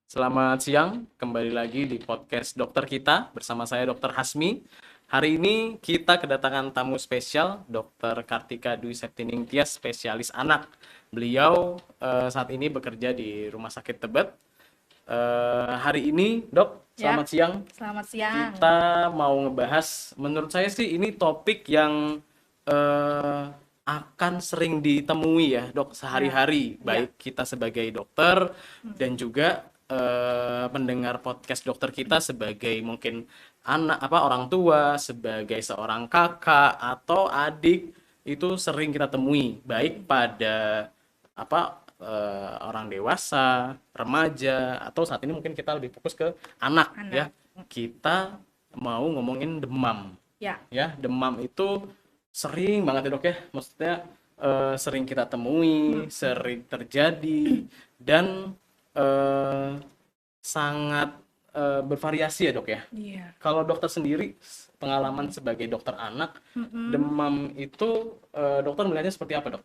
Selamat siang, kembali lagi di podcast dokter kita bersama saya Dokter Hasmi. Hari ini kita kedatangan tamu spesial, Dokter Kartika Dwi Septining Tias, spesialis anak. Beliau saat ini bekerja di Rumah Sakit Tebet. Hari ini, Dok, Ya, selamat siang. selamat siang. Kita mau ngebahas, menurut saya sih ini topik yang eh, akan sering ditemui ya, Dok, Ya, sehari-hari, ya. baik kita sebagai dokter dan juga mendengar podcast dokter kita sebagai mungkin anak orang tua, sebagai seorang kakak atau adik itu sering kita temui baik pada orang dewasa, remaja atau saat ini mungkin kita lebih fokus ke anak ya. Anak. Kita mau ngomongin demam. Ya, Ya, demam itu sering banget ya, Dok ya. Maksudnya sering kita temui, sering terjadi dan sangat bervariasi ya, Dok ya. iya. Kalau dokter sendiri pengalaman sebagai dokter anak, demam itu dokter melihatnya seperti apa, Dok?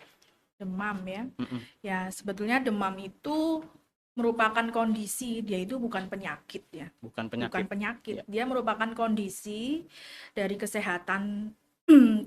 Demam ya. Mm-mm. Ya, sebetulnya demam itu merupakan kondisi, dia itu bukan penyakit ya. Bukan Bukan penyakit. penyakit. Ya. Dia merupakan kondisi dari kesehatan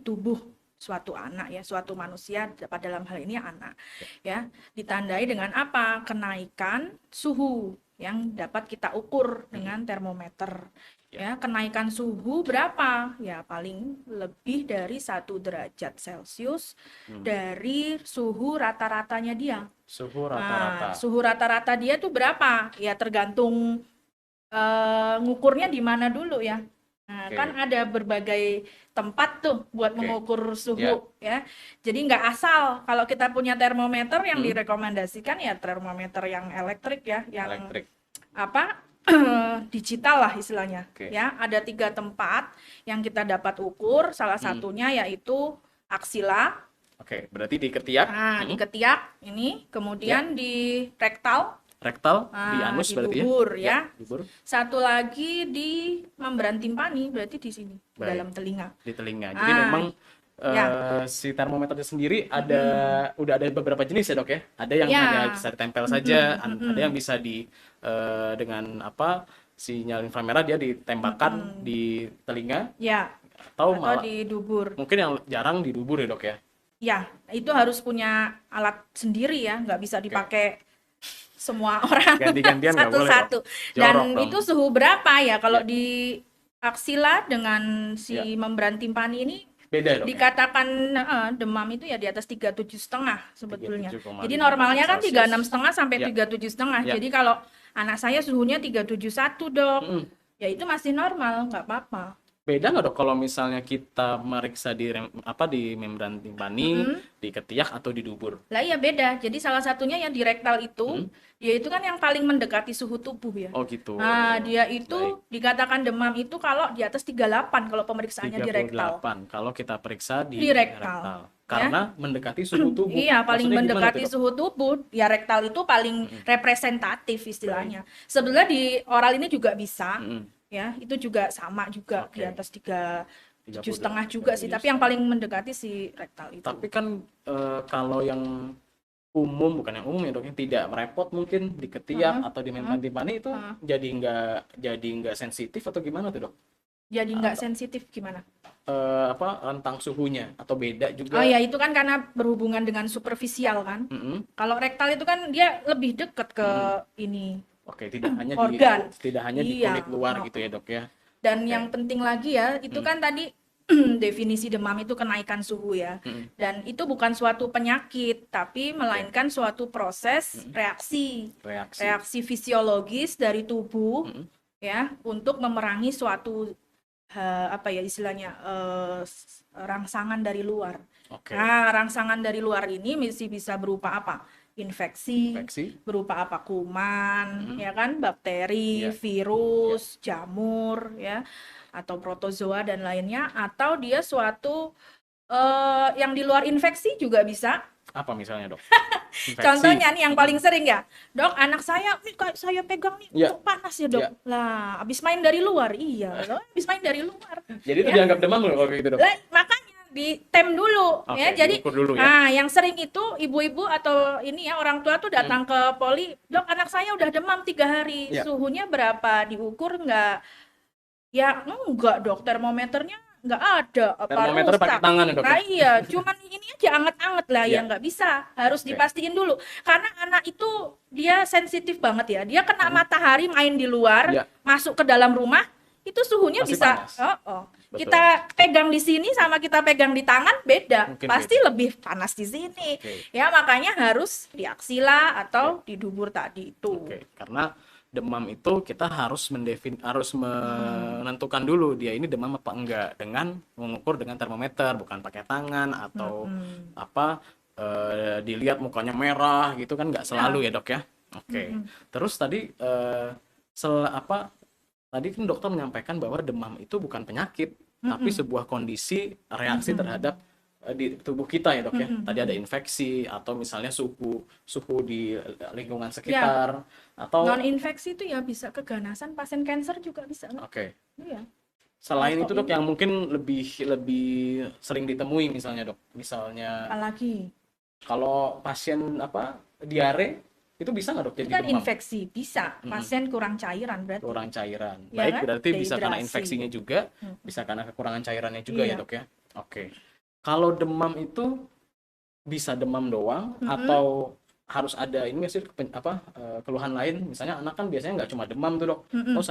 tubuh suatu anak ya, suatu manusia pada dalam hal ini anak ya. Ditandai dengan apa? Kenaikan suhu yang dapat kita ukur dengan termometer. Ya, kenaikan suhu berapa? Ya, paling lebih dari 1 derajat Celcius dari suhu rata-ratanya dia. Suhu Nah, rata-rata. suhu rata-rata dia tuh berapa? Ya, tergantung ngukurnya di mana dulu ya. Nah, Oke. kan ada berbagai tempat tuh buat Oke. mengukur suhu ya. Jadi nggak asal kalau kita punya termometer yang direkomendasikan ya termometer yang elektrik ya, yang Elektrik. apa digital lah istilahnya. Oke. Ya, ada 3 tempat yang kita dapat ukur. Salah satunya yaitu aksila. Oke, berarti di ketiak, Nah, di ketiak ini, kemudian di rektal. rektal, di Nah, anus di berarti dubur ya. ya. Dubur, Satu lagi di membran timpani, berarti di sini, di Baik. dalam telinga. di telinga. Jadi Ah, memang ya. si termometernya sendiri udah ada beberapa jenis ya, Dok ya. Ada yang Ya. hanya bisa ditempel saja, ada yang bisa dengan sinyal inframerah dia ditembakkan di telinga Ya, atau atau malah di dubur. mungkin yang jarang di dubur ya, Dok ya. Ya, itu harus punya alat sendiri ya, nggak bisa dipakai semua orang Ganti-gantian nggak boleh, satu-satu. Dok. Dan Jorok dong. itu suhu berapa ya? Kalau Ya. di aksila dengan si Ya. membran timpani ini Beda, Dok ya? dikatakan demam itu ya di atas 37,5 sebetulnya. 37,5 Jadi normalnya kan Celcius. 36,5 sampai Ya. 37,5. Ya. Jadi kalau anak saya suhunya 371, Dok. Mm-mm. Ya itu masih normal, nggak apa-apa. Beda nggak, Dok, kalau misalnya kita meriksa di membran timpani, di ketiak atau di dubur? Lah iya beda. Jadi salah satunya yang di rektal itu, dia itu kan yang paling mendekati suhu tubuh ya. Oh gitu. Nah, dia itu Baik. dikatakan demam itu kalau di atas 38 kalau pemeriksaannya di rektal. 38 kalau kita periksa di Di rektal. Karena mendekati suhu tubuh. Iya, paling Maksudnya gimana mendekati tuh, Dok? suhu tubuh. Ya rektal itu paling representatif istilahnya. Sebenarnya di oral ini juga bisa. Ya, itu juga sama juga Oke. di atas 37,5 juga sih, 37,5. tapi yang paling mendekati si rektal itu. Tapi kan kalau yang umum, bukan yang umum ya, Dok, yang tidak merepot mungkin di ketiak atau di membran timpani itu jadi nggak sensitif atau gimana tuh, Dok? Jadi nggak sensitif gimana? Rentang suhunya atau beda juga? Oh ya, itu kan karena berhubungan dengan superficial kan. Mm-mm. Kalau rektal itu kan dia lebih dekat ke ini. Oke, tidak hanya Organ. di Iya. kulit luar gitu ya, Dok ya. Dan yang penting lagi ya, itu kan tadi definisi demam itu kenaikan suhu ya. Dan itu bukan suatu penyakit, tapi melainkan suatu proses reaksi fisiologis dari tubuh ya untuk memerangi suatu istilahnya rangsangan dari luar. Oke. Nah, rangsangan dari luar ini masih bisa berupa apa? Infeksi, berupa apa? Kuman, ya kan, bakteri, virus, jamur, ya, atau protozoa dan lainnya, atau dia suatu yang di luar infeksi juga bisa. Apa misalnya, Dok? Infeksi. Contohnya nih yang paling sering ya, Dok, anak saya saya pegang nih Ya. kok panas ya, Dok. Lah, habis main dari luar. Iya, habis main dari luar. Jadi itu dianggap demam loh kalau gitu, Dok? Lah, makanya ditem dulu Oke, ya. Jadi diukur dulu ya. nah, yang sering itu ibu-ibu atau ini ya orang tua tuh datang ke poli, dok anak saya udah demam 3 hari, Ya. suhunya berapa, diukur nggak? Ya enggak dok, termometernya nggak ada, apa Termometer pakai rusak. tangan ya, Dok, Nah ya? iya, cuman ini aja anget-anget lah ya Ya. nggak bisa, harus Oke. dipastiin dulu. Karena anak itu dia sensitif banget ya, dia kena matahari main di luar, Ya. masuk ke dalam rumah, itu suhunya Pasti bisa, panas. Betul. kita pegang di sini sama kita pegang di tangan beda, Mungkin pasti beda. lebih panas di sini. Oke. Ya makanya harus di aksila atau di dubur tadi itu. Oke, karena demam itu kita harus menentukan dulu dia ini demam apa enggak dengan mengukur dengan termometer, bukan pakai tangan atau dilihat mukanya merah gitu kan, nggak selalu ya dok ya. Oke. Terus tadi tadi kan dokter menyampaikan bahwa demam itu bukan penyakit tapi sebuah kondisi reaksi terhadap di tubuh kita ya dok ya. Tadi ada infeksi atau misalnya suhu di lingkungan sekitar atau Non infeksi itu ya bisa keganasan, pasien kanker juga bisa. Oke. Iya. Selain itu dok yang mungkin lebih sering ditemui misalnya dok, misalnya Apalagi kalau pasien diare itu bisa nggak dok jadi itu kan demam? infeksi, bisa. Pasien kurang cairan berarti. Kurang cairan. Ya Baik, kan? berarti bisa karena Dehidrasi. infeksinya juga, bisa karena kekurangan cairannya juga ya Iya. dok ya. Oke. Kalau demam itu bisa demam doang atau harus ada ini nggak sih keluhan lain? Misalnya anak kan biasanya nggak cuma demam tuh dok. Oh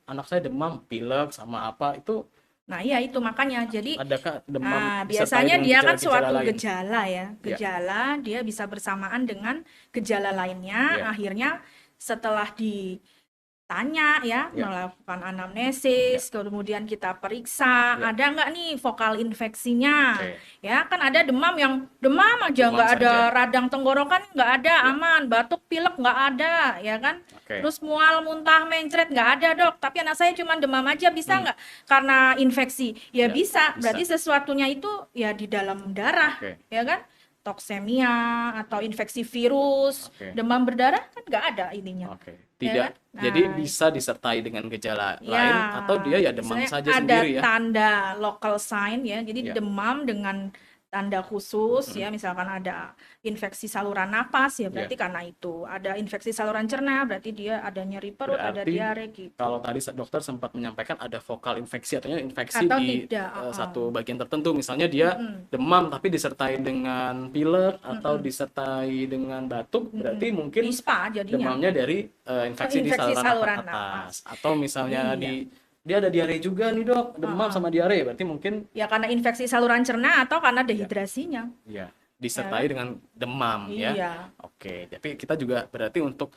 anak saya demam, pilek sama apa itu Nah, iya itu makanya. Jadi adakah demam nah, disertai biasanya dengan dia kan gejala-gejala suatu lain? gejala ya. Gejala dia bisa bersamaan dengan gejala lainnya. Iya. Akhirnya setelah ditanya ya, melakukan anamnesis, kemudian kita periksa, ada nggak nih vokal infeksinya? Oke. Ya, kan ada demam yang demam aja, Demam nggak ada saja. radang tenggorokan, nggak ada, aman, batuk pilek nggak ada, ya kan? Oke. Terus mual, muntah, mencret nggak ada dok, tapi anak saya cuma demam aja, bisa nggak? Karena infeksi, ya, Ya, bisa. bisa. Berarti sesuatunya itu ya di dalam darah, Oke. ya kan? Toksemia atau infeksi virus, Oke. demam berdarah kan nggak ada ininya. Oke. Ya Tidak. kan? Jadi Nah, bisa disertai dengan gejala ya, lain atau dia ya demam misalnya saja ada sendiri ya. tanda local sign ya, jadi Ya. demam dengan tanda khusus ya, misalkan ada infeksi saluran napas ya berarti karena itu, ada infeksi saluran cerna berarti dia ada nyeri perut, ada Berarti diare gitu. kalau tadi dokter sempat menyampaikan ada vokal infeksi atau infeksi Atau di tidak, satu bagian tertentu, misalnya dia demam tapi disertai dengan pilek atau disertai dengan batuk, berarti mungkin ISPA jadinya. demamnya dari infeksi di Infeksi saluran saluran atas. Atau misalnya Iya. dia ada diare juga nih dok, demam sama diare, berarti mungkin Ya karena infeksi saluran cerna atau karena dehidrasinya. ya disertai dengan demam ya. Iya. Oke, jadi kita juga berarti untuk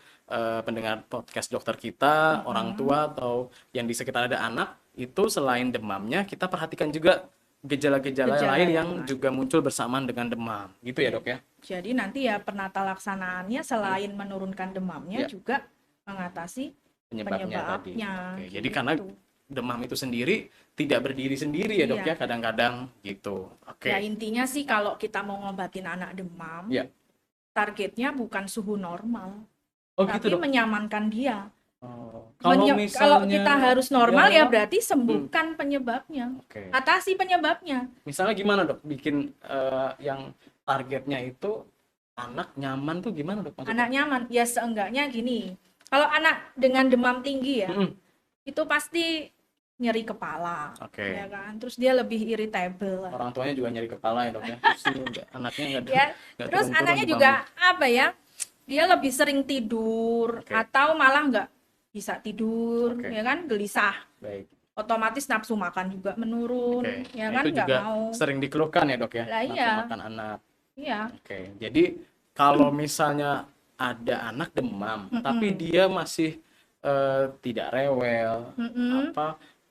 pendengar podcast dokter kita, orang tua atau yang di sekitar ada anak, itu selain demamnya kita perhatikan juga gejala-gejala Gejala lain yang yang juga muncul bersamaan dengan demam. Gitu ya, Dok ya? Jadi nanti ya penata laksanaannya selain menurunkan demamnya Ya. juga mengatasi Penyebabnya tadi. penyebabnya. Oke, jadi karena gitu. demam itu sendiri tidak berdiri sendiri ya, Dok Iya. ya, kadang-kadang gitu. Oke. Ya intinya sih kalau kita mau ngobatin anak demam, Ya. targetnya bukan suhu normal, Oh, gitu, tapi Dok. menyamankan dia. Oh, Kalau misalnya kita harus normal dia ya berarti sembuhkan penyebabnya, Oke. atasi penyebabnya. Misalnya gimana dok, bikin yang targetnya itu anak nyaman tuh gimana dok? Maksudnya? Anak nyaman, ya seenggaknya gini. Kalau anak dengan demam tinggi ya, itu pasti nyeri kepala, Oke. ya kan. Terus dia lebih irritable. Orang tuanya juga nyeri kepala ya dok ya. Terus anaknya nggak Ya, nggak terus turun-turun anaknya demamnya. juga apa ya? Dia lebih sering tidur Oke. atau malah nggak bisa tidur, Oke. ya kan, gelisah. Baik. Otomatis nafsu makan juga menurun, Oke. ya Nah, kan, itu nggak juga mau. sering dikeluhkan ya dok ya. Lah, Nafsu iya. makan anak. Iya. Oke. Jadi kalau misalnya ada anak demam, tapi dia masih tidak rewel,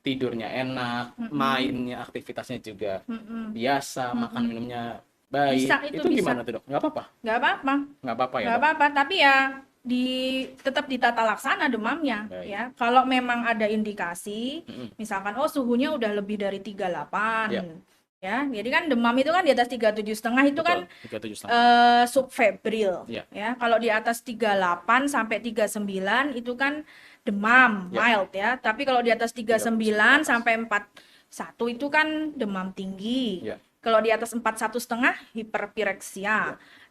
tidurnya enak, mainnya, aktivitasnya juga biasa, makan minumnya baik, Bisa, itu bisa. gimana tuh dok? Nggak apa-apa? Nggak apa-apa. Nggak apa-apa ya Nggak dok? apa-apa, tapi ya tetap ditata laksana demamnya. Baik. Ya, kalau memang ada indikasi, misalkan suhunya udah lebih dari 38, Ya. ya, jadi kan demam itu kan di atas 37,5 itu kan 37,5. subfebril, Ya. ya. Kalau di atas 38 sampai 39 itu kan demam Ya. mild ya. Tapi kalau di atas 39 sampai 41 itu kan demam tinggi. Ya. Kalau di atas 41,5 hiperpireksia. Ya.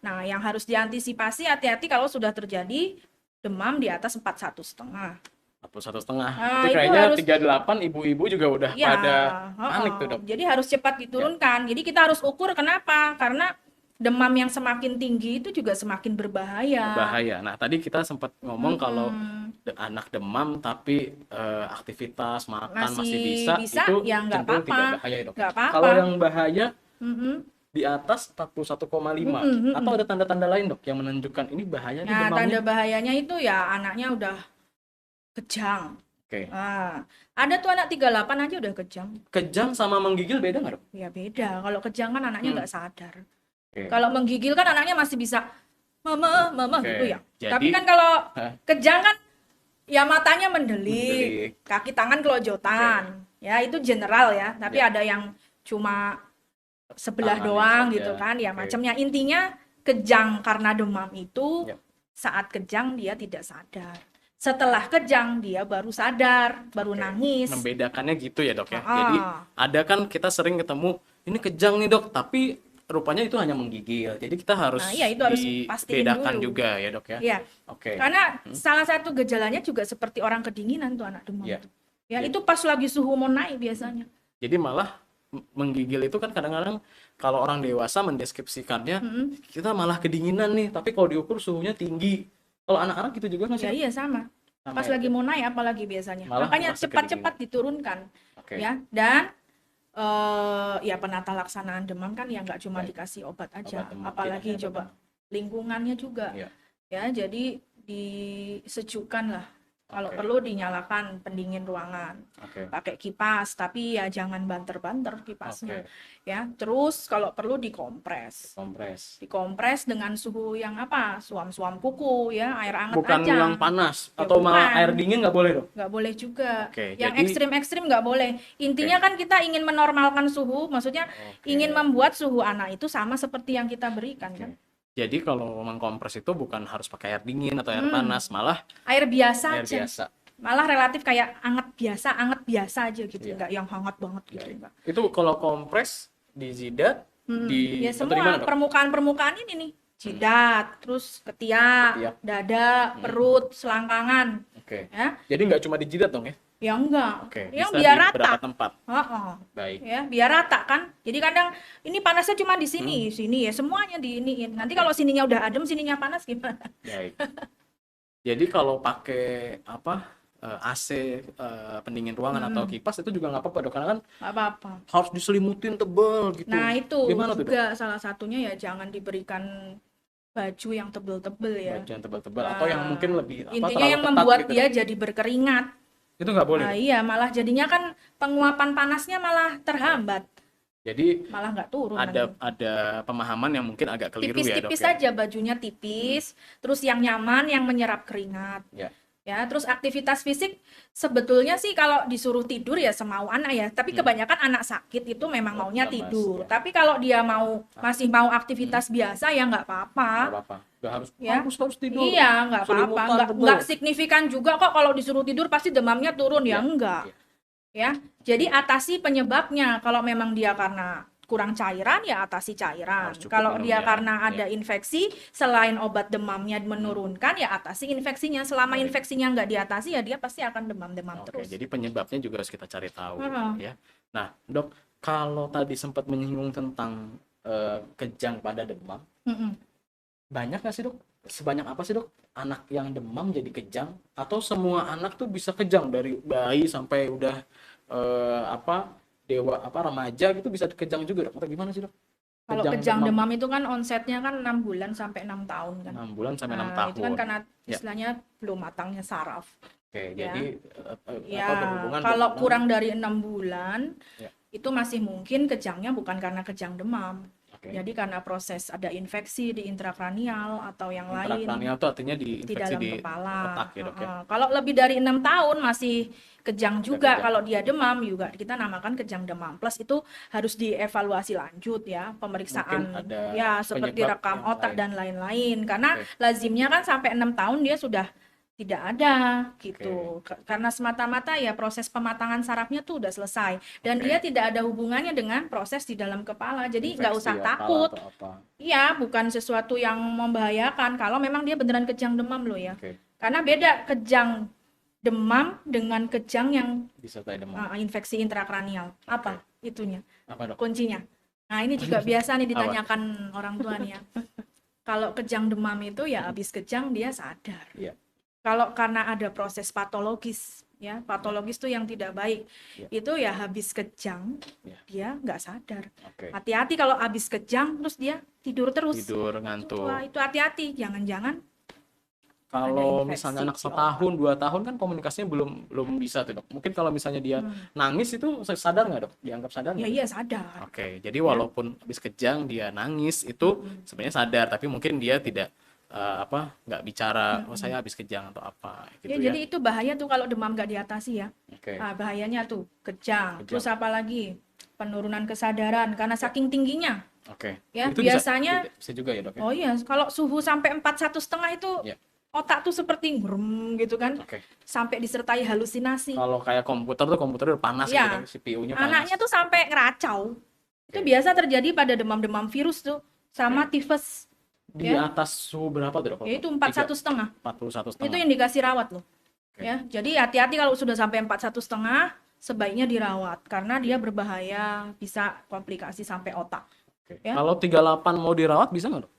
Nah, yang harus diantisipasi hati-hati kalau sudah terjadi demam di atas 41,5. 41,5. Nah, Itu itu kayaknya harus 38 ibu-ibu juga udah ya, pada panik tuh, Dok. jadi harus cepat diturunkan. Jadi kita harus ukur kenapa? Karena demam yang semakin tinggi itu juga semakin berbahaya. Bahaya. Nah, tadi kita sempat ngomong kalau Mm-mm. anak demam tapi aktivitas makan masih Masih bisa, bisa, itu ya nggak cenderung apa-apa. tidak bahaya, Dok. Nggak apa-apa. Kalau yang bahaya Mm-mm. di atas 41,5 Mm-mm, atau mm-mm. ada tanda-tanda lain, Dok, yang menunjukkan ini bahaya nih Nah, demamnya. tanda bahayanya itu ya anaknya udah kejang. Oke. Nah, ada tuh anak 38 aja udah kejang. Kejang sama menggigil beda nggak, Dok? Ya beda. Kalau kejang kan anaknya nggak sadar. Oke. Kalau menggigil kan anaknya masih bisa mama Oke. gitu ya. Jadi- Tapi kan kalau Hah? kejang kan ya matanya mendelik, Mendelik. kaki tangan kelojotan. Ya itu general ya. Tapi Ya. ada yang cuma sebelah Tangannya doang saja. gitu kan. Ya Oke. macamnya. Intinya kejang karena demam itu Ya. saat kejang dia tidak sadar. Setelah kejang dia baru sadar, baru Oke. nangis. Membedakannya gitu ya, Dok ya. Ah. Jadi ada kan kita sering ketemu ini kejang nih, Dok, tapi rupanya itu hanya menggigil. Jadi kita harus Nah, iya, itu harus pastiin dibedakan dulu. juga ya, Dok ya. Ya, Oke. karena salah satu gejalanya juga seperti orang kedinginan tuh anak demam Iya. tuh. Ya, Iya. itu pas lagi suhu mau naik biasanya. Jadi malah menggigil itu kan kadang-kadang kalau orang dewasa mendeskripsikannya Mm-mm. kita malah kedinginan nih, tapi kalau diukur suhunya tinggi. Kalau anak-anak gitu juga nggak sih, Ya Dok? iya sama. Sama Pas ya? lagi mau naik apalagi biasanya. Malah Makanya masih cepat-cepat diturunkan Oke. ya. Dan ya penata laksanaan demam kan ya nggak cuma Baik. dikasih obat aja, Obat demam, apalagi tidak hanya coba obat lingkungannya juga. Iya. Ya, jadi disejukkan lah. Kalau Oke. perlu dinyalakan pendingin ruangan. Oke. Pakai kipas, tapi ya jangan banter-banter kipasnya. Oke. Ya, terus kalau perlu dikompres. Kompres. Dikompres dengan suhu yang apa? Suam-suam kuku ya, air hangat Bukan aja. yang panas Ya, atau malah bukan. air dingin nggak boleh, Dok? Nggak boleh juga. Oke, Yang jadi- ekstrim-ekstrim nggak boleh. Intinya kan kita ingin menormalkan suhu, maksudnya Oke. ingin membuat suhu anak itu sama seperti yang kita berikan Oke. kan. Jadi kalau mengkompres itu bukan harus pakai air dingin atau air panas, malah Air biasa air aja. biasa. Malah relatif kayak anget biasa aja gitu, Iya. nggak yang hangat banget gitu, Baik. enggak. Itu kalau kompres di jidat, di Ya atau di mana, semua Dok? permukaan-permukaan ini nih, jidat, terus ketiak, Ketiak. dada, perut, selangkangan, Oke. ya. Jadi nggak cuma di jidat dong ya? Ya enggak, Oke. yang Bisa biar di beberapa rata. tempat. Heeh. Baik. Ya, biar rata kan. Jadi kadang ini panasnya cuma di sini ya semuanya diiniin. Nanti kalau sininya udah adem, sininya panas gimana? Baik. Jadi kalau pakai apa AC pendingin ruangan atau kipas itu juga nggak apa-apa, Dok, karena kan Nggak apa-apa. harus diselimutin tebel gitu. Nah itu Gimana tuh, Dok? juga salah satunya ya jangan diberikan baju yang tebel-tebel ya. Baju yang tebal-tebal atau yang Nah, mungkin lebih apa, intinya terlalu yang ketat membuat gitu, dia Dok. jadi berkeringat. Itu nggak boleh, Nah Dok. iya, malah jadinya kan penguapan panasnya malah terhambat, Jadi malah nggak turun ada nanti. pemahaman yang mungkin agak keliru ya, Dok Tipis-tipis ya. saja bajunya tipis, terus yang nyaman, yang menyerap keringat. Ya. Ya, terus aktivitas fisik sebetulnya sih kalau disuruh tidur ya semau anak ya, tapi kebanyakan anak sakit itu memang Oh, maunya lemas, tidur. ya. Tapi kalau dia masih mau aktivitas biasa ya nggak Nggak apa-apa. apa-apa. Nggak harus Ya. harus tidur. Iya, nggak apa-apa. Selimutan tebel. Nggak signifikan juga kok kalau disuruh tidur pasti demamnya turun Iya, ya, enggak. iya. Ya, jadi atasi penyebabnya. Kalau memang dia karena kurang cairan ya atasi cairan. Harus cukup Kalau minum dia ya. karena Iya. ada infeksi, selain obat demamnya menurunkan ya atasi infeksinya. Selama Baik. infeksinya nggak diatasi ya dia pasti akan demam-demam Oke, terus. jadi penyebabnya juga harus kita cari tahu Heeh. ya. Nah, Dok, kalau tadi sempat menyinggung tentang kejang pada demam, Mm-mm. banyak nggak sih, Dok? Sebanyak apa sih, Dok, anak yang demam jadi kejang? Atau semua anak tuh bisa kejang dari bayi sampai udah remaja gitu bisa kejang juga, Dok? Atau gimana sih, Dok? Kalau kejang demam itu kan onsetnya kan 6 bulan sampai 6 tahun kan. 6 bulan sampai 6 Nah, tahun. itu kan karena Ya. istilahnya belum matangnya saraf. Oke, ya. jadi Ya, berhubungan kalau dengan- kurang dari 6 bulan Ya. itu masih mungkin kejangnya bukan karena kejang demam. Oke. Jadi karena proses ada infeksi di intrakranial atau yang lain Intrakranial itu artinya di di infeksi dalam di kepala. otak ya, Dok ya. Kalau lebih dari 6 tahun masih kejang juga. kejang. Kalau dia demam juga kita namakan kejang demam. Plus itu harus dievaluasi lanjut ya, pemeriksaan Mungkin ada ya seperti penyebab rekam yang otak lain. dan lain-lain. Karena Oke. lazimnya kan sampai 6 tahun dia sudah tidak ada gitu. Karena semata-mata ya proses pematangan sarafnya tuh udah selesai dan dia tidak ada hubungannya dengan proses di dalam kepala. Jadi nggak Infeksi usah ya, takut. atau apa. Iya, bukan sesuatu yang membahayakan kalau memang dia beneran kejang demam loh ya. Oke. Karena beda kejang demam dengan kejang yang Disertai demam. infeksi intrakranial. Apa itunya? Apa dok? Kuncinya. Nah, ini juga biasa nih Apa? ditanyakan orang tua nih ya. Kalau kejang demam itu ya habis kejang dia sadar. Iya. Kalau karena ada proses patologis, ya patologis tuh yang tidak baik, Ya. itu ya habis kejang Ya. dia nggak sadar. Oke. Hati-hati kalau habis kejang terus dia tidur terus. Tidur ngantuk. Wah, itu hati-hati, jangan-jangan Kalau infeksi misalnya anak di setahun, 2 tahun kan komunikasinya belum bisa tuh dok. Mungkin kalau misalnya dia nangis itu sadar nggak dok? Dianggap sadar ya nggak? iya sadar. Oke, jadi walaupun habis kejang dia nangis itu sebenarnya sadar, tapi mungkin dia tidak nggak bicara, oh saya habis kejang atau apa gitu Ya, ya. jadi itu bahaya tuh kalau demam nggak diatasi ya. Oke. Bahayanya tuh kejang. Terus apa lagi? Penurunan kesadaran karena saking tingginya. Oke. Ya, Itu biasanya bisa juga ya dok ya. oh iya, kalau suhu sampai 41,5 itu Ya. otak tuh seperti ngerem gitu kan. Oke. Sampai disertai halusinasi. Kalau kayak komputer udah panas Ya, gitu, CPU-nya panas. anaknya tuh sampai ngeracau. Itu biasa terjadi pada demam-demam virus tuh sama tifus. Di atas suhu berapa tuh dok? Ya itu 41,5. 41,5. Itu indikasi rawat loh. Oke. Ya, jadi hati-hati kalau sudah sampai 41,5 sebaiknya dirawat karena dia berbahaya, bisa komplikasi sampai otak. Oke. Ya. Kalau 38 mau dirawat bisa nggak dok?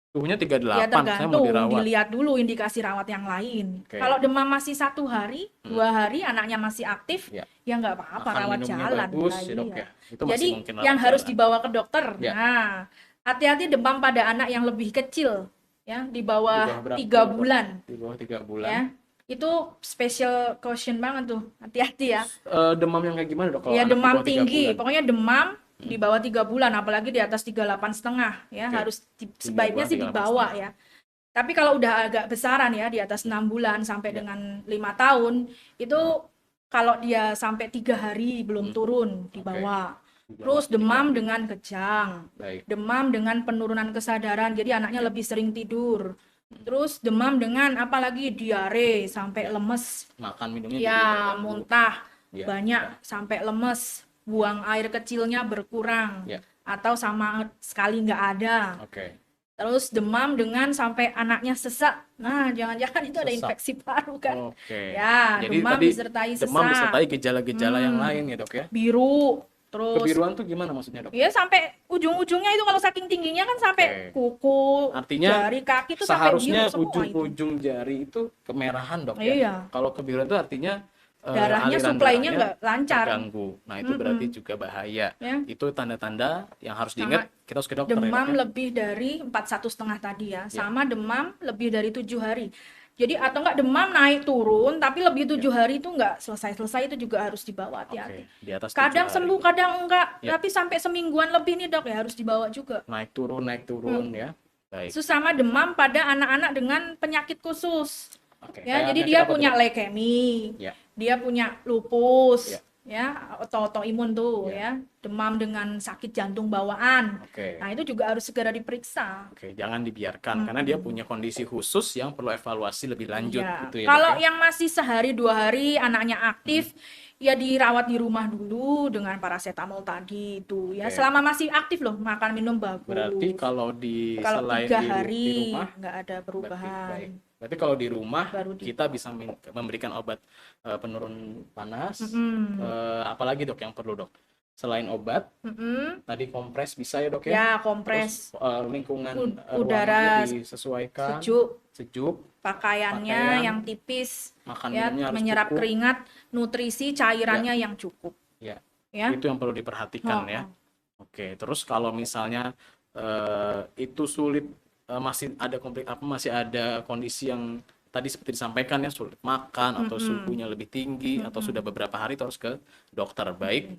Suhunya 38, Ya saya mau tergantung, dirawat. dilihat dulu indikasi rawat yang lain. Oke. Kalau demam masih 1 hari, 2 hari, anaknya masih aktif, Ya. ya nggak apa-apa, Makan rawat minumnya jalan. bagus Nah, ya dok iya. ya. Itu masih Jadi mungkin yang rawat harus jalan. dibawa ke dokter. Ya. Nah, hati-hati demam pada anak yang lebih kecil, ya di bawah berapa 3 dok? bulan, Di bawah 3 bulan. ya. Itu special caution banget tuh, hati-hati ya. Demam yang kayak gimana dok? Kalau Ya anak di demam bawah 3 tinggi, bulan? pokoknya demam di bawah 3 bulan, apalagi di atas 38,5 ya, Oke. harus sebaiknya sih 3 bulan, dibawa 38,5. ya. Tapi kalau udah agak besaran ya, di atas 6 bulan sampai Ya. dengan 5 tahun, itu kalau dia sampai 3 hari belum turun, dibawa. Terus demam dengan kejang, Baik. demam dengan penurunan kesadaran, jadi anaknya lebih sering tidur. Terus demam dengan apalagi diare sampai lemes, Makan minumnya ya diganggu. muntah Ya. banyak sampai lemes, buang air kecilnya berkurang Ya. atau sama sekali nggak ada. Oke. Terus demam dengan sampai anaknya sesak. Nah, jangan-jangan itu ada Sesak. infeksi paru kan. Oke. Ya, Jadi demam tadi disertai demam sesak. disertai gejala-gejala yang lain ya dok ya. Biru. Terus Kebiruan tuh gimana maksudnya dok? ya sampai ujung-ujungnya itu kalau saking tingginya kan sampai kuku, Artinya jari kaki itu sampai seharusnya biru semua itu. ujung-ujung jari itu kemerahan dok ya. Iya. Kalau kebiruan itu artinya Darahnya, aliran suplainya darahnya nggak lancar. terganggu. Nah itu berarti juga bahaya. Ya. Itu tanda-tanda yang harus diingat. Kita harus ke dokter ya, Demam dok ya. lebih dari 41,5 tadi ya, sama demam lebih dari 7 hari. Jadi atau enggak demam naik turun, tapi lebih 7 hari itu enggak selesai-selesai, itu juga harus dibawa, hati-hati. Oke, di atas 7 Kadang hari. sembuh, kadang enggak, Ya. tapi sampai semingguan lebih nih dok ya harus dibawa juga. Naik turun ya. Baik. Itu sama demam pada anak-anak dengan penyakit khusus. Oke. Ya, Kayak jadi penyakit dia apa tuh, punya Dok? leukemi, Ya. dia punya lupus, Ya. ya, autoimun tuh, ya, demam dengan sakit jantung bawaan. Oke. Nah, itu juga harus segera diperiksa. Oke, jangan dibiarkan karena dia punya kondisi khusus yang perlu evaluasi lebih lanjut Ya, gitu ya. kalau Dok, ya? yang masih sehari 2 hari anaknya aktif, ya dirawat di rumah dulu dengan paracetamol tadi itu ya. Oke. Selama masih aktif loh, makan minum bagus. Berarti kalau Kalau selain 3 di hari rumah nggak ada perubahan. baik. Berarti kalau di rumah Baru kita bisa memberikan obat penurun panas. Mm-mm. Apalagi dok yang perlu dok? Selain obat, Mm-mm. tadi kompres bisa ya dok ya? Ya, kompres, Terus lingkungan udara ruangannya disesuaikan, sejuk, pakaian, pakaiannya yang tipis, makan ya, minumnya harus menyerap cukup. keringat, nutrisi cairannya yang cukup. Ya. Ya. Itu yang perlu diperhatikan Oh, ya. Oke, terus kalau misalnya itu sulit, masih ada masih ada kondisi yang tadi seperti disampaikan ya, sulit makan atau suhunya lebih tinggi atau sudah beberapa hari terus ke dokter, baik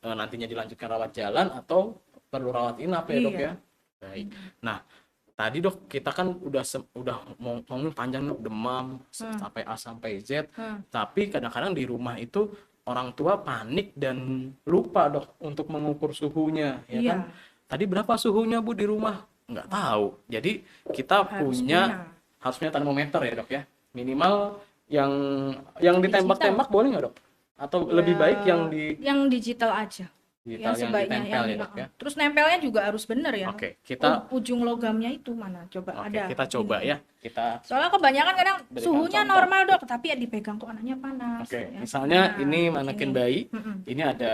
nantinya dilanjutkan rawat jalan atau perlu rawat inap ya dok Iya. ya. Baik. Nah, tadi dok kita kan udah ngomong panjang dok, demam sampai A sampai Z, tapi kadang-kadang di rumah itu orang tua panik dan lupa dok untuk mengukur suhunya, ya Iya. kan? Tadi berapa suhunya Bu di rumah? Nggak tahu. Jadi kita Harus harus punya termometer ya dok ya. Minimal yang ditembak-tembak boleh nggak, Dok? Atau lebih baik yang digital aja. digital yang sebaiknya ditempel ya, yang Dok ya? terus nempelnya juga harus bener ya. Oke, kita Ujung logamnya itu mana? Coba oke, ada. kita coba Ini. ya. Kita Soalnya kebanyakan kadang berikan suhunya contoh. normal, Dok, tapi ya dipegang kok anaknya panas. Oke, ya. misalnya Nah, ini manekin bayi, Mm-mm. ini ada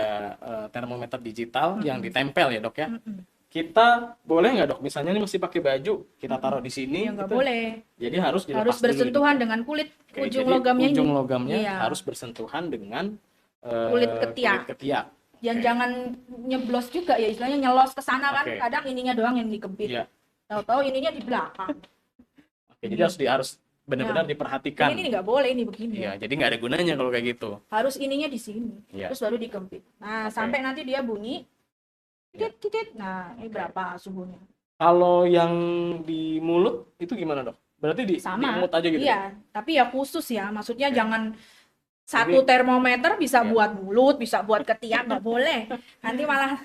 termometer digital yang ditempel ya, Dok ya. Mm-mm. Kita boleh nggak, Dok? Misalnya ini masih pakai baju, kita taruh di sini. Ya nggak kita- boleh. Jadi harus dilepas Harus dulu ya, Dok. bersentuhan dengan kulit Oke, ujung jadi logamnya ujung ini. logamnya Iya. harus bersentuhan dengan Kulit ketiak. kulit ketiak. Dan Oke. jangan nyeblos juga ya, istilahnya nyelos ke sana kan. Oke. Kadang ininya doang yang dikebit. Iya. Tahu-tahu ininya di belakang. Oke, jadi harus benar-benar diperhatikan. Ini nggak boleh ini begini. Iya, jadi nggak ada gunanya kalau kayak gitu. Harus ininya di sini. Iya. Terus baru dikebit. Nah, Oke. sampai nanti dia bunyi. Iya. Titit. Nah, ini berapa suhunya? Kalau yang di mulut itu gimana, Dok? Berarti Sama. diemut aja gitu? Iya, tapi ya khusus ya. Maksudnya Oke. jangan satu termometer bisa Iya. buat mulut, bisa buat ketiak, nggak boleh. Nanti malah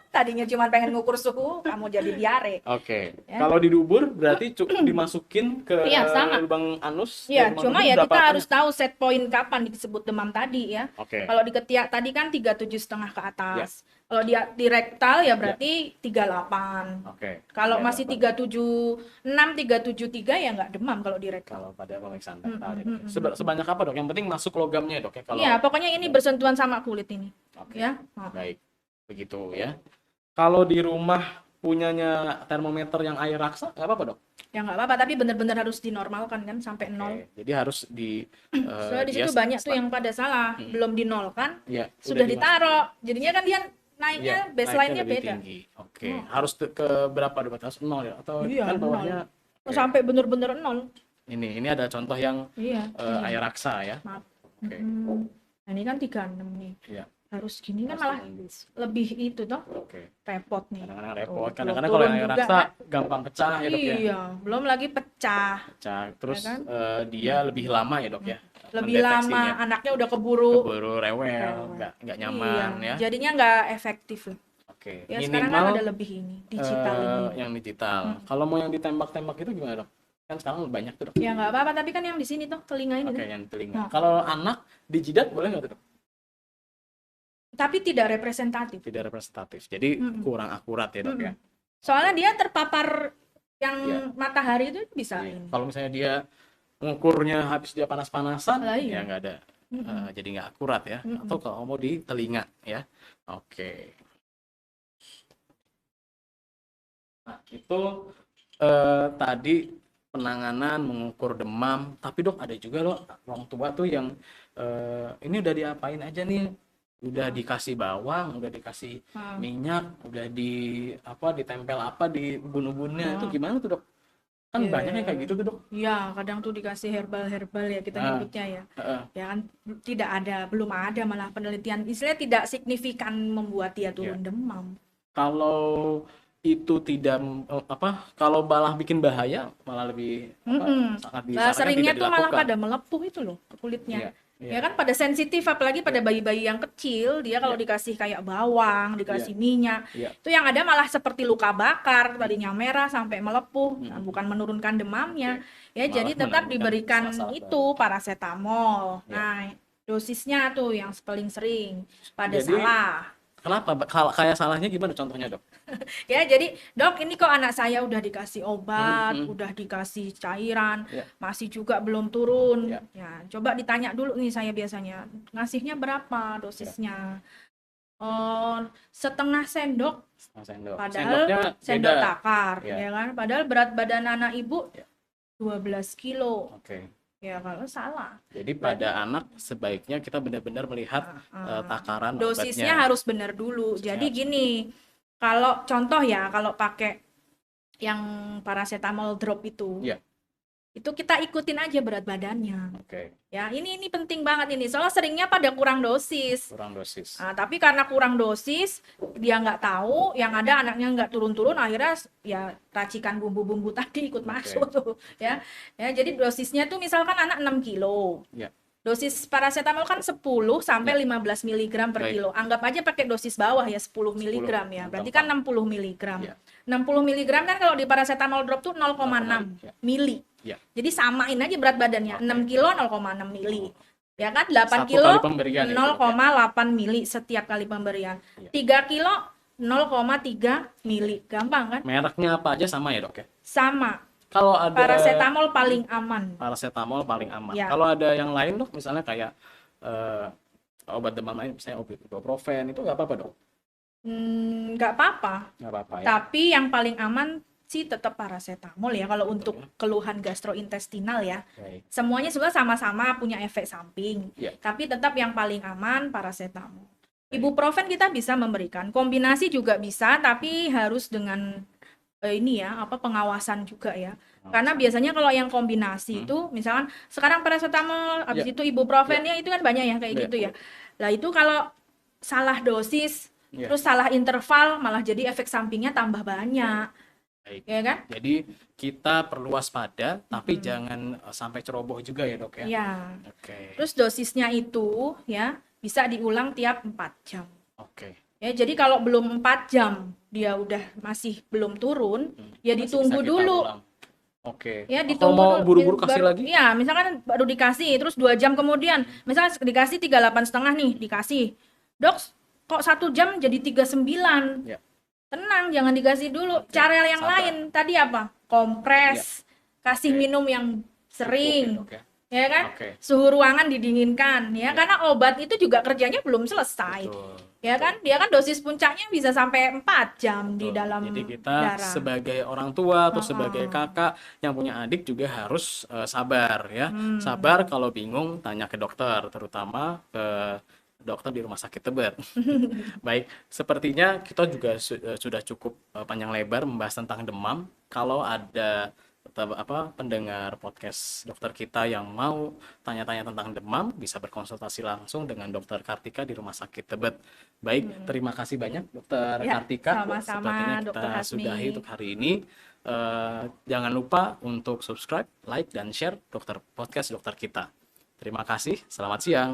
tadinya cuma pengen ngukur suhu, kamu jadi diare. Oke. Ya. Kalau di dubur berarti dimasukin ke Iya, sama. lubang anus. Iya, lubang cuma dubur ya berapa kita apa? harus tahu set point kapan disebut demam tadi ya. Oke. Kalau di ketiak tadi kan 37,5 ke atas. Kalau di rektal ya berarti 38. Oke. Kalau Ya, masih 376, 373 ya nggak demam kalau di rektal. Kalau pada pemeriksaan rektal ya, Mm, Dok. Sebanyak apa, Dok? Yang penting masuk logamnya, Dok ya. Kalau Iya, pokoknya ini bersentuhan sama kulit ini. Oke. Ya. Oh. Baik. Begitu ya. Kalau di rumah punyanya termometer yang air raksa, nggak apa-apa, Dok? Ya nggak apa-apa, tapi benar-benar harus dinormalkan kan sampai nol. Oke. Jadi harus di Soalnya di dia situ banyak tuh yang pada salah, belum dinolkan, ya, sudah udah ditaruh. Jadinya kan dia naiknya Iya, baseline-nya naiknya lebih beda. tinggi. Oke. Harus ke berapa, Dok? Harus 0 ya? Atau Iya, kan bawahnya Oh, sampai benar-benar nol. ini ada contoh yang Iya. air raksa ya. Maaf. Oke. Nah, ini kan 36 nih. Iya. Harus gini kan Harus malah tembus. lebih itu toh, Oke. repot nih. Kadang-kadang Tuh, repot. belum Kadang-kadang kalau turun yang air juga, raksa kan? gampang pecah ya, Dok ya. Iya, belum lagi pecah. Pecah. Terus kan? dia lebih lama ya, Dok ya. Lebih lama, mendeteksinya. anaknya udah keburu. Keburu rewel, nggak nyaman Iya, ya. jadinya nggak efektif lah. Oke. Ya sekarang kan ada lebih ini, digital ini. yang digital. Kalau mau yang ditembak-tembak itu gimana, Dok? Kan sekarang banyak tuh, Dok. Ya nggak apa-apa, tapi kan yang di sini tuh telinga ini Oke, tuh. yang telinga. Nah. Kalau anak di jidat boleh nggak tuh, Dok? Tapi tidak representatif. Tidak representatif. Jadi kurang akurat ya, Dok ya. Soalnya dia terpapar yang Iya. matahari itu bisa Iya. ini. Kalau misalnya dia ngukurnya habis dia panas-panasan, Lah, iya. ya nggak ada. Jadi nggak akurat ya. Atau kalau mau di telinga ya. Oke. Nah, itu tadi penanganan mengukur demam. Tapi, Dok, ada juga loh orang tua tuh yang ini udah diapain aja nih? Udah dikasih bawang, udah dikasih minyak, udah ditempel apa di bun-bunnya. Itu gimana tuh, Dok? Kan banyak yang kayak gitu tuh, Dok. Iya, kadang tuh dikasih herbal-herbal ya kita nyebutnya ya. Ya kan belum ada malah penelitian istilahnya tidak signifikan membuat dia turun demam. Kalau itu tidak kalau malah bikin bahaya, malah lebih sangat disarankan Seringnya tidak tuh malah dilakukan. pada melepuh itu loh kulitnya. Iya, iya. Ya kan pada sensitif, apalagi pada bayi-bayi yang kecil, dia kalau dikasih kayak bawang, dikasih minyak, Iya. itu yang ada malah seperti luka bakar, tadinya merah sampai melepuh, nah, bukan menurunkan demamnya. Ya, Malah jadi tetap menambahkan diberikan masalah itu paracetamol. Iya. Nah, dosisnya tuh yang paling sering pada Jadi, salah. Kenapa? Kayak salahnya gimana contohnya, Dok? Ya, jadi dok ini kok anak saya udah dikasih obat, udah dikasih cairan, Ya. masih juga belum turun. Ya. Ya, coba ditanya dulu nih saya biasanya, ngasihnya berapa dosisnya? Oh, setengah sendok, Setengah sendok. padahal Sendoknya sendok beda. takar, Ya. ya kan? Padahal berat badan anak ibu Ya. 12 kilo. Oke. Ya kalau salah. Jadi pada anak sebaiknya kita benar-benar melihat takaran Dosisnya obatnya. harus benar dulu. Dosisnya Jadi harus gini, kalau contoh ya, kalau pakai yang paracetamol drop itu, Iya. itu kita ikutin aja berat badannya. Oke, Ya, ini penting banget ini. Soalnya seringnya pada kurang dosis. kurang dosis. Nah, tapi karena kurang dosis, dia nggak tahu, yang ada anaknya nggak turun-turun, akhirnya ya racikan bumbu-bumbu tadi ikut masuk tuh, ya. Ya, jadi dosisnya tuh misalkan anak 6 kilo. Ya. Dosis paracetamol kan 10 sampai 15 mg per Baik. kilo. Anggap aja pakai dosis bawah ya 10 mg ya. Berarti kan 60 mg. Ya. 60 mg kan kalau di paracetamol drop tuh 0,6 Ya. mili. Ya. Jadi samain aja berat badannya. 6 kilo 0,6 mili. Ya kan? 8 Satu kilo kali pemberian itu, Dok, ya? 0,8 mili setiap kali pemberian. Iya. 3 kilo 0,3 mili. Gampang kan? Mereknya apa aja sama ya, Dok ya? Sama. Kalau ada Paracetamol paling aman. paracetamol paling aman. Ya. Kalau ada yang lain, Dok, misalnya kayak obat demam lain, misalnya obat ibuprofen, itu nggak apa-apa, Dok? Nggak apa-apa. Nggak apa-apa ya? Tapi yang paling aman sih tetap paracetamol ya kalau untuk ya. keluhan gastrointestinal ya. Baik. Semuanya sebenarnya sama-sama punya efek samping. Ya. Tapi tetap yang paling aman paracetamol. Baik. Ibuprofen kita bisa memberikan, kombinasi juga bisa, tapi harus dengan ini ya, pengawasan juga ya. Karena biasanya kalau yang kombinasi itu, misalkan sekarang paracetamol, habis Ya. itu ibuprofen ya itu kan banyak ya kayak Ya. gitu ya. Lah itu kalau salah dosis, Ya. terus salah interval, malah jadi efek sampingnya tambah banyak, Baik. ya kan? Jadi kita perlu waspada, tapi jangan sampai ceroboh juga ya, Dok ya? Ya. Oke. Terus dosisnya itu ya bisa diulang tiap 4 jam. Oke. Ya, jadi kalau belum 4 jam dia udah masih belum turun, ya Masih ditunggu bisa kita dulu. ulang. Oke. Ya, Kalau ditunggu mau dulu. buru-buru kasih Baru- lagi? Ya, misalkan baru dikasih, terus 2 jam kemudian, misalkan dikasih 38,5 nih, dikasih. Dok, kok 1 jam jadi 39? Ya. Tenang, jangan dikasih dulu. Oke, Cara yang sabar. lain, tadi apa? Kompres, kasih Oke. minum yang sering. Cukup ya, Dok ya? Ya kan? Oke. Suhu ruangan didinginkan ya, karena obat itu juga kerjanya belum selesai. Betul. Ya kan? Dia kan dosis puncaknya bisa sampai 4 jam di Betul. dalam Jadi kita darah. sebagai orang tua atau sebagai kakak yang punya adik juga harus sabar ya. Sabar, kalau bingung tanya ke dokter, terutama ke dokter di rumah sakit Tebet. Baik, sepertinya kita juga sudah cukup panjang lebar membahas tentang demam. Kalau ada pendengar podcast dokter kita yang mau tanya-tanya tentang demam, bisa berkonsultasi langsung dengan dokter Kartika di Rumah Sakit Tebet. Baik, terima kasih banyak dokter Ya, Kartika. sama-sama, Sepertinya Dr. kita Hasmi. sudahi untuk hari ini. Jangan lupa untuk subscribe, like, dan share podcast dokter kita. Terima kasih, selamat siang.